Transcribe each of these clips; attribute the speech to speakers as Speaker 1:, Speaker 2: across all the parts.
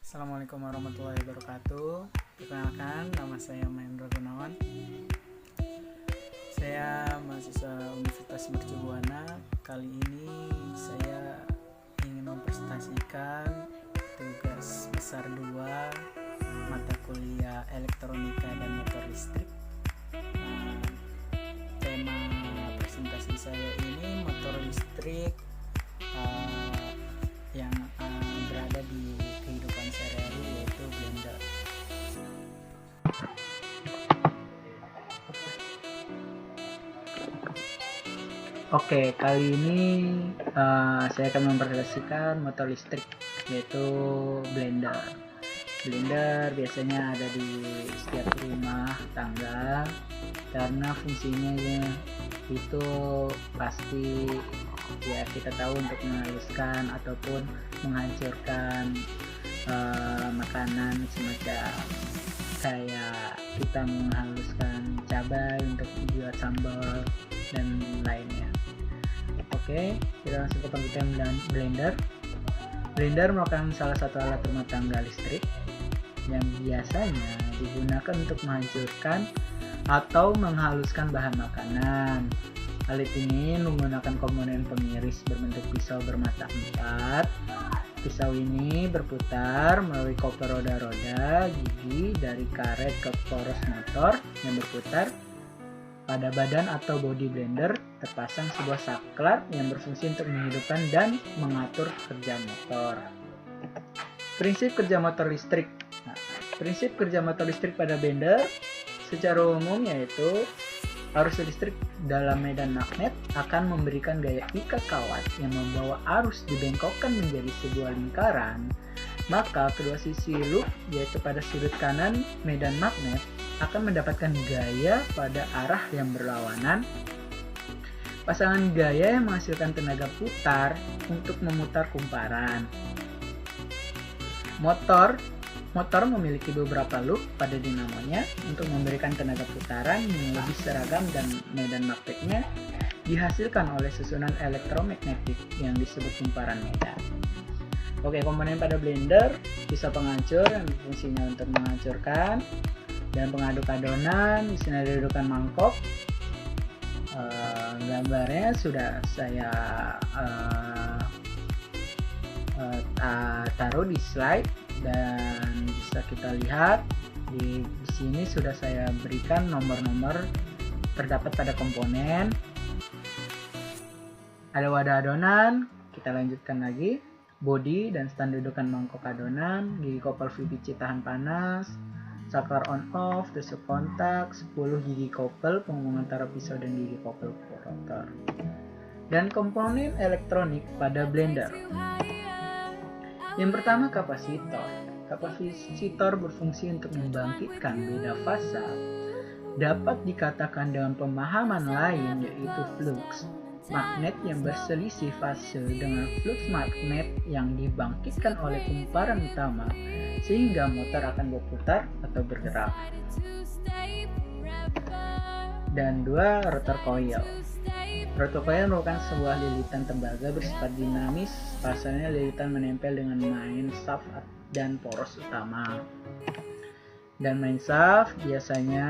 Speaker 1: Assalamualaikum warahmatullahi wabarakatuh. Perkenalkan, nama saya Mahendra Gunawan. Saya mahasiswa Universitas Mercubuana. Kali ini saya ingin mempresentasikan tugas besar 2 mata kuliah elektronika dan motor listrik. Tema presentasi saya ini motor listrik yang berada di kehidupan sehari-hari, yaitu blender. Oke, kali ini saya akan mempresentasikan motor listrik, yaitu blender. Blender biasanya ada di setiap rumah tangga karena fungsinya itu pasti ya kita tahu untuk menghaluskan ataupun menghancurkan makanan, semacam kayak kita menghaluskan cabai untuk dibuat sambal dan lainnya. Oke, kita langsung ke pengertian blender. Blender merupakan salah satu alat rumah tangga listrik yang biasanya digunakan untuk menghancurkan atau menghaluskan bahan makanan. Alat ini menggunakan komponen pengiris berbentuk pisau bermata 4. Pisau ini berputar melalui koper roda-roda gigi dari karet ke poros motor yang berputar. Pada badan atau bodi blender terpasang sebuah saklar yang berfungsi untuk menghidupkan dan mengatur kerja motor. Prinsip kerja motor listrik. Prinsip kerja motor listrik pada blender secara umum yaitu arus listrik dalam medan magnet akan memberikan gaya ikat kawat yang membawa arus dibengkokkan menjadi sebuah lingkaran. Maka kedua sisi loop, yaitu pada sudut kanan medan magnet, akan mendapatkan gaya pada arah yang berlawanan. Pasangan gaya yang menghasilkan tenaga putar untuk memutar kumparan. Motor memiliki beberapa loop pada dinamonya untuk memberikan tenaga putaran yang lebih seragam, dan medan magnetnya dihasilkan oleh susunan elektromagnetik yang disebut kumparan medan. Oke, komponen pada blender: pisau penghancur yang fungsinya untuk menghancurkan, dan pengaduk adonan. Di sini ada dudukan mangkok. Gambarnya sudah saya taruh di slide dan bisa kita lihat di sini sudah saya berikan nomor-nomor terdapat pada komponen. Ada wadah adonan, kita lanjutkan lagi. Bodi dan stand dudukan mangkok adonan, gigi koper VPC tahan panas, saklar on off, tusuk kontak, 10 gigi kopel penghubung antara pisau dan gigi kopel rotor. Dan komponen elektronik pada blender. Yang pertama, kapasitor. Kapasitor berfungsi untuk membangkitkan beda fasa. Dapat dikatakan dengan pemahaman lain yaitu flux magnet yang berselisih fase dengan flux magnet yang dibangkitkan oleh kumparan utama, sehingga motor akan berputar atau bergerak. Dan 2, rotor coil. Rotor coil merupakan sebuah lilitan tembaga bersifat dinamis. Pasalnya lilitan menempel dengan main shaft dan poros utama. Dan main shaft biasanya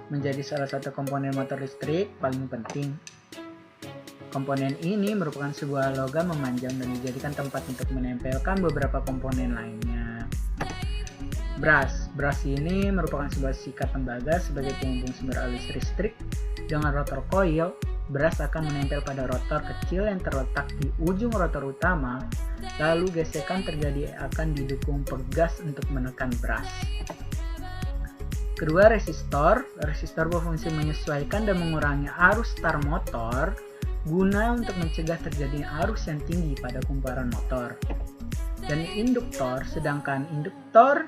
Speaker 1: menjadi salah satu komponen motor listrik paling penting. Komponen ini merupakan sebuah logam memanjang dan dijadikan tempat untuk menempelkan beberapa komponen lainnya. Brass ini merupakan sebuah sikat tembaga sebagai penghubung sumber arus listrik. Dengan rotor coil, brass akan menempel pada rotor kecil yang terletak di ujung rotor utama, lalu gesekan terjadi akan didukung pegas untuk menekan brass. Kedua, resistor. Resistor berfungsi menyesuaikan dan mengurangi arus star motor guna untuk mencegah terjadinya arus yang tinggi pada kumparan motor. Dan induktor, sedangkan induktor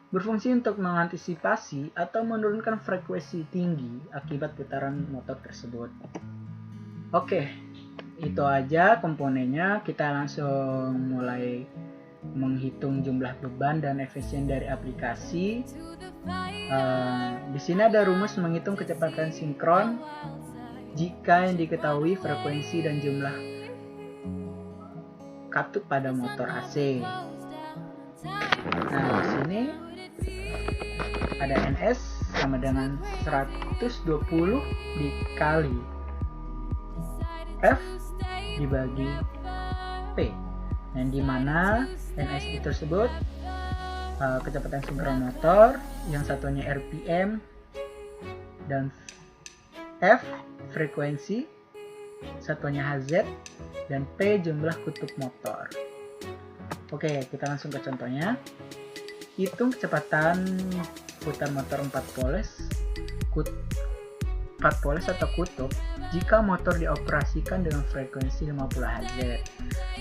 Speaker 1: berfungsi untuk mengantisipasi atau menurunkan frekuensi tinggi akibat putaran motor tersebut. Oke, itu aja komponennya. Kita langsung mulai menghitung jumlah beban dan efisien dari aplikasi. Di sini ada rumus menghitung kecepatan sinkron jika yang diketahui frekuensi dan jumlah katup pada motor AC. ada NS sama dengan 120 dikali F dibagi P, yang dimana NS tersebut kecepatan sinkron motor, yang satunya RPM, dan F frekuensi, satunya Hz, dan P jumlah kutub motor. Oke, kita langsung ke contohnya. Hitung kecepatan putar motor 4 poles atau kutub jika motor dioperasikan dengan frekuensi 50 Hz.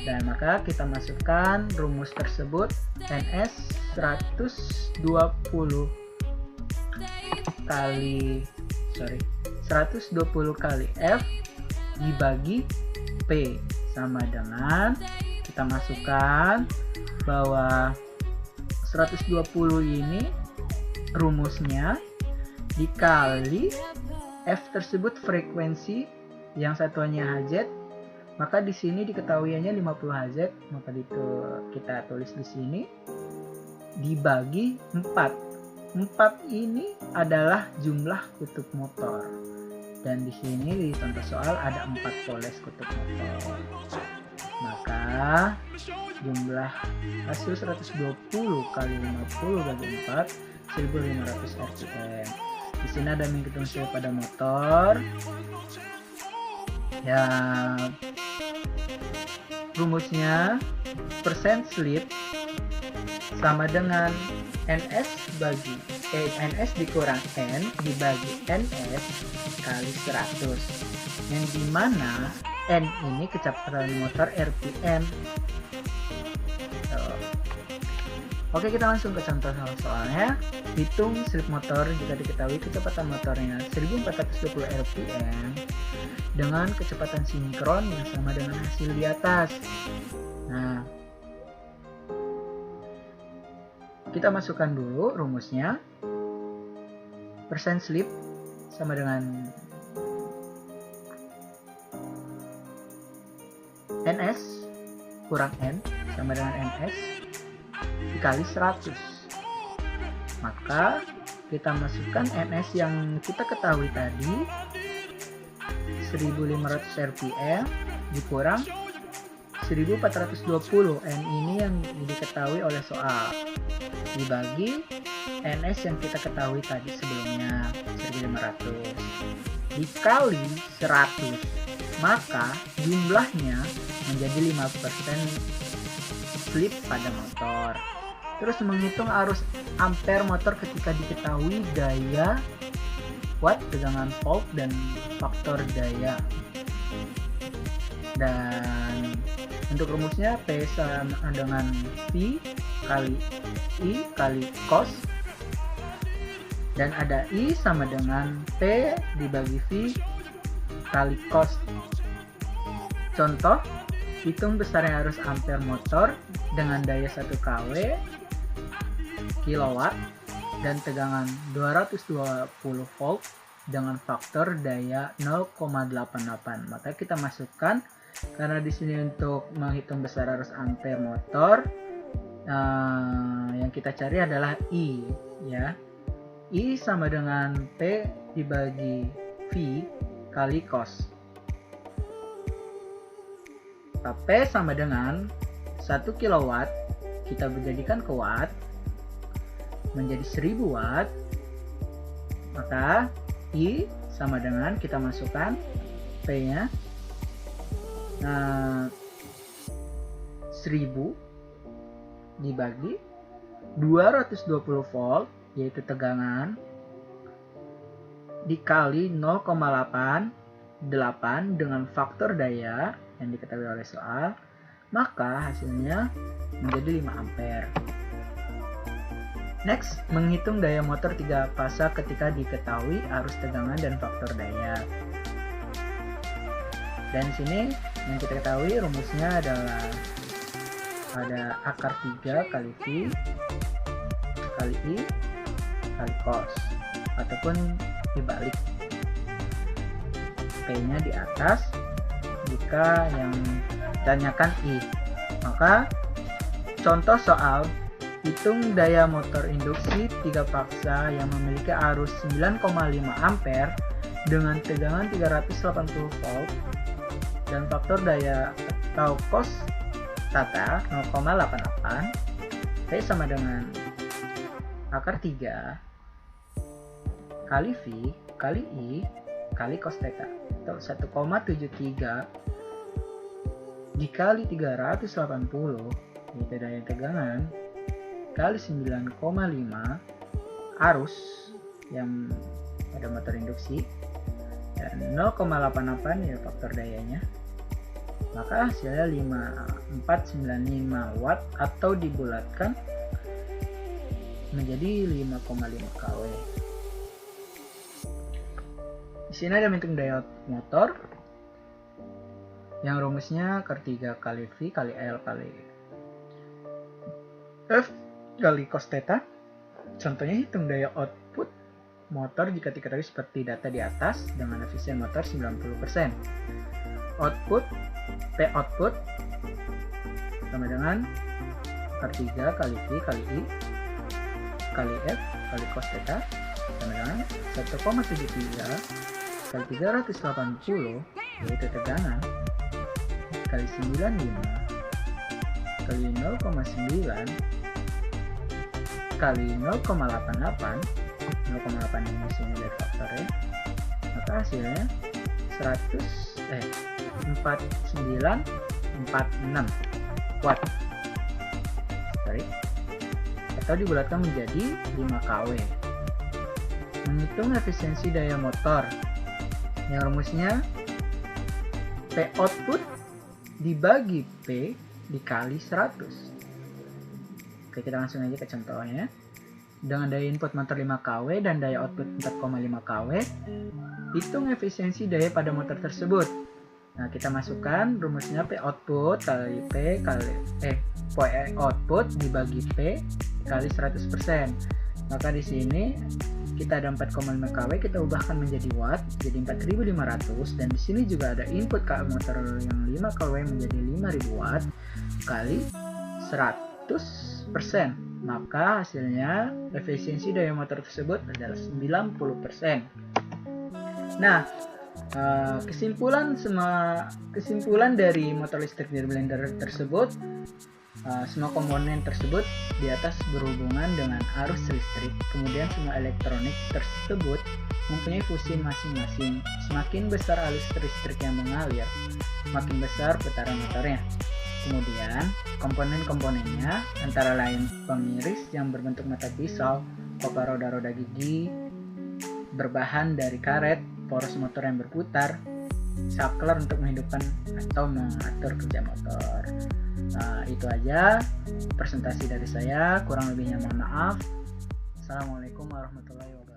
Speaker 1: Dan maka kita masukkan rumus tersebut, NS 120 kali F dibagi P sama dengan, kita masukkan bahwa 120 ini rumusnya dikali F tersebut frekuensi, yang satuannya Hz, maka di sini diketahuinya 50 Hz, maka itu kita tulis di sini dibagi 4. 4 ini adalah jumlah kutub motor, dan di sini di contoh soal ada 4 poles kutub motor. Maka jumlah hasil 120 kali 50 bagi 4, 1500 RPM. Di sini ada menghitung slip pada motor. Ya, rumusnya persen slip sama dengan NS dikurang N dibagi NS kali 100, yang dimana N ini kecepatan motor RPM. Oke, kita langsung ke contoh soalnya. Hitung slip motor jika diketahui kecepatan motornya 1420 RPM dengan kecepatan sinkron yang sama dengan hasil di atas. Nah, kita masukkan dulu rumusnya. Persen slip sama dengan NS kurang N sama dengan NS dikali 100. Maka kita masukkan NS yang kita ketahui tadi 1500 RPM dikurang 1420, N ini yang diketahui oleh soal, dibagi NS yang kita ketahui tadi sebelumnya 1500 dikali 100, maka jumlahnya menjadi 5% slip pada motor. Terus menghitung arus ampere motor ketika diketahui daya watt, tegangan volt, dan faktor daya. Dan untuk rumusnya P sama dengan V kali I kali cos, dan ada I sama dengan P dibagi V kali cos. Contoh, hitung besarnya arus ampere motor dengan daya 1 kW kilowatt dan tegangan 220 volt dengan faktor daya 0,88. Maka kita masukkan, karena di sini untuk menghitung besar arus ampere motor yang kita cari adalah I, ya. I sama dengan P dibagi V kali cos. P sama dengan 1 kilowatt, kita menjadikan ke watt, menjadi 1000 watt. Maka I sama dengan, kita masukkan P nya 1000 dibagi 220 volt, yaitu tegangan, dikali 0,88 dengan faktor daya yang diketahui oleh soal, maka hasilnya menjadi 5 ampere. Next, menghitung daya motor 3 fasa ketika diketahui arus tegangan dan faktor daya. Dan di sini yang kita ketahui rumusnya adalah ada akar 3 kali V kali I kali cos, ataupun dibalik, P-nya di atas jika yang ditanyakan I. Maka contoh soal Hitung daya motor induksi 3 paksa yang memiliki arus 9,5 ampere dengan tegangan 380 volt dan faktor daya atau cos tata 0,88 sama dengan akar 3 kali V kali I kali cos theta atau 1,73 dikali 380 yaitu daya tegangan kali 9,5 arus yang pada motor induksi dan 0,88 ya faktor dayanya, maka hasilnya 5495 watt atau dibulatkan menjadi 5,5 kW. Di sini ada menghitung daya motor yang rumusnya akar 3 kali V kali L kali F kali cos theta. Contohnya hitung daya output motor jika diketahui seperti data di atas dengan efisien motor 90%. Output P output sama dengan akar 3 kali V kali I kali F kali cos theta sama dengan 1,73 kali 380 yaitu tegangan kali 95 kali 0,9 kali 0,88 ini sini dari faktornya, maka hasilnya 4946 watt atau dibulatkan menjadi 5 kW. Menghitung efisiensi daya motor yang rumusnya P output dibagi P dikali 100. Oke, kita langsung aja ke contohnya. Dengan daya input motor 5 kW dan daya output 4,5 kW, hitung efisiensi daya pada motor tersebut. Nah, kita masukkan rumusnya P output kali P kali P output dibagi P kali 100%. Maka di sini kita ada 4,5 kW, kita ubahkan menjadi watt jadi 4500, dan di sini juga ada input motor yang 5 kW menjadi 5000 watt kali 100%, maka hasilnya efisiensi daya motor tersebut adalah 90%. Nah, kesimpulan dari motor listrik dari blender tersebut, semua komponen tersebut di atas berhubungan dengan arus listrik, kemudian semua elektronik tersebut mempunyai fungsi masing-masing. Semakin besar arus listrik yang mengalir, makin besar putaran motornya. Kemudian komponen-komponennya antara lain pengiris yang berbentuk mata pisau, koper roda-roda gigi berbahan dari karet, poros motor yang berputar, saklar untuk menghidupkan atau mengatur kerja motor. Nah, itu aja presentasi dari saya, kurang lebihnya mohon maaf. Assalamualaikum warahmatullahi wabarakatuh.